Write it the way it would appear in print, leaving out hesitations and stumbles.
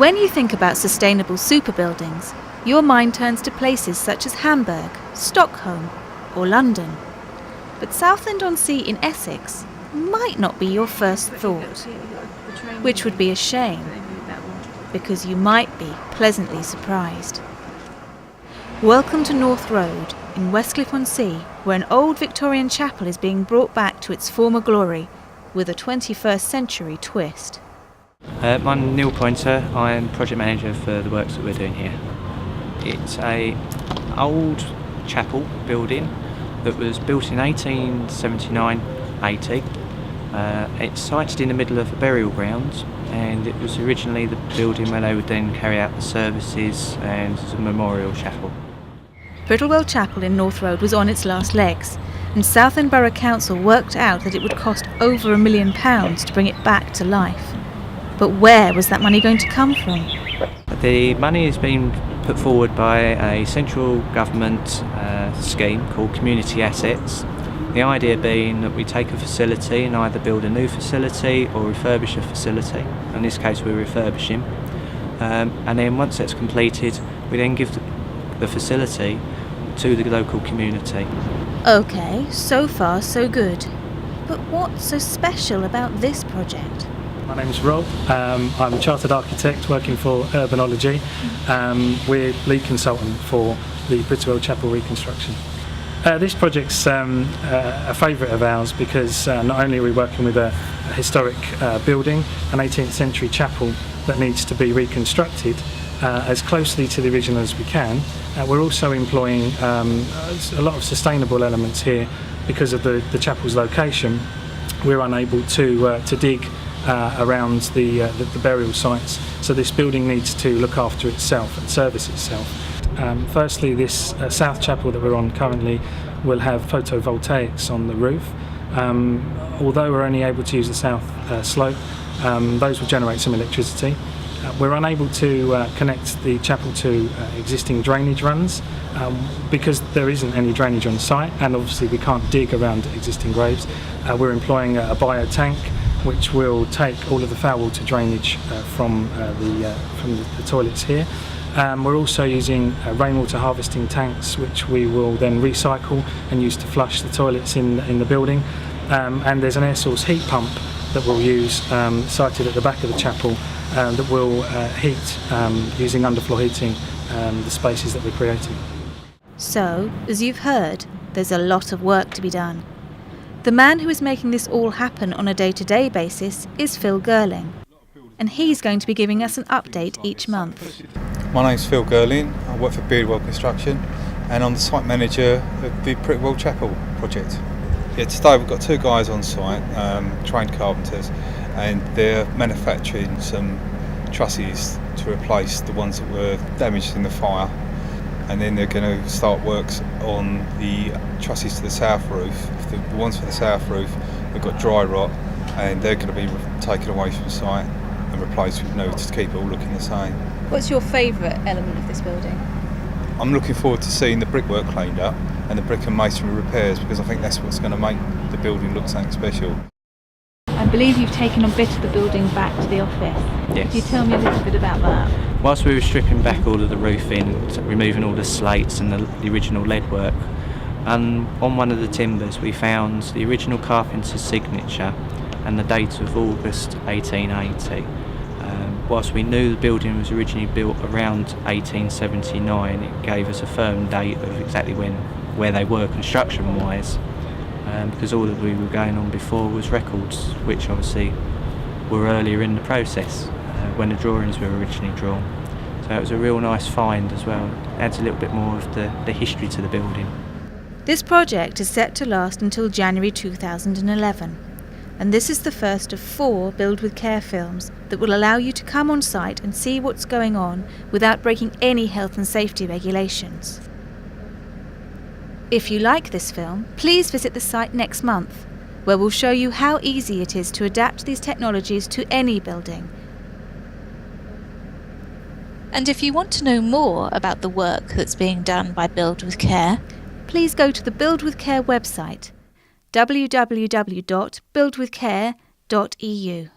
When you think about sustainable super buildings, your mind turns to places such as Hamburg, Stockholm or London. But Southend-on-Sea in Essex might not be your first thought, which would be a shame, because you might be pleasantly surprised. Welcome to North Road in Westcliff-on-Sea, where an old Victorian chapel is being brought back to its former glory with a 21st century twist. I'm Neil Pointer. I'm project manager for the works that we're doing here. It's an old chapel building that was built in 1879-80. It's sited in the middle of a burial ground, and it was originally the building where they would then carry out the services and as a memorial chapel. Prittlewell Chapel in North Road was on its last legs, and Southend Borough Council worked out that it would cost over £1 million to bring it back to life. But where was that money going to come from? The money has been put forward by a central government scheme called Community Assets. The idea being that we take a facility and either build a new facility or refurbish a facility. In this case we're refurbishing. And then once that's completed, we then give the facility to the local community. OK, so far so good. But what's so special about this project? My name's Rob. I'm a chartered architect working for Urbanology. We're lead consultant for the Prittlewell Chapel reconstruction. This project's a favourite of ours because not only are we working with a historic building, an 18th century chapel that needs to be reconstructed as closely to the original as we can, we're also employing a lot of sustainable elements here because of the chapel's location. We're unable to dig around the burial sites, so this building needs to look after itself and service itself. Firstly, this south chapel that we're on currently will have photovoltaics on the roof. Although we're only able to use the south slope, those will generate some electricity. We're unable to connect the chapel to existing drainage runs because there isn't any drainage on site, and obviously we can't dig around existing graves. We're employing a bio-tank which will take all of the foul water drainage from the toilets here. We're also using rainwater harvesting tanks which we will then recycle and use to flush the toilets in the building. And there's an air source heat pump that we'll use sited at the back of the chapel that will heat using underfloor heating the spaces that we're creating. So, as you've heard, there's a lot of work to be done. The man who is making this all happen on a day-to-day basis is Phil Girling, and he's going to be giving us an update each month. My name's Phil Girling. I work for Prittlewell Construction and I'm the site manager of the Prittlewell Chapel project. Yeah, today we've got 2 guys on site, trained carpenters, and they're manufacturing some trusses to replace the ones that were damaged in the fire, and then they're going to start works on the trusses to the south roof. The ones for the south roof, we've got dry rot, and they're going to be taken away from site and replaced with new to keep it all looking the same. What's your favourite element of this building? I'm looking forward to seeing the brickwork cleaned up and the brick and masonry repairs, because I think that's what's going to make the building look something special. I believe you've taken a bit of the building back to the office. Yes. Can you tell me a little bit about that? Whilst we were stripping back all of the roofing, removing all the slates and the original lead work, and on one of the timbers we found the original carpenter's signature and the date of August 1880. Whilst we knew the building was originally built around 1879, it gave us a firm date of exactly where they were construction-wise, because all that we were going on before was records, which obviously were earlier in the process, when the drawings were originally drawn. So it was a real nice find as well. It adds a little bit more of the history to the building. This project is set to last until January 2011. And this is the first of 4 Build with CaRe films that will allow you to come on site and see what's going on without breaking any health and safety regulations. If you like this film, please visit the site next month, where we'll show you how easy it is to adapt these technologies to any building. And if you want to know more about the work that's being done by Build with CaRe, please go to the Build with CaRe website, www.buildwithcare.eu.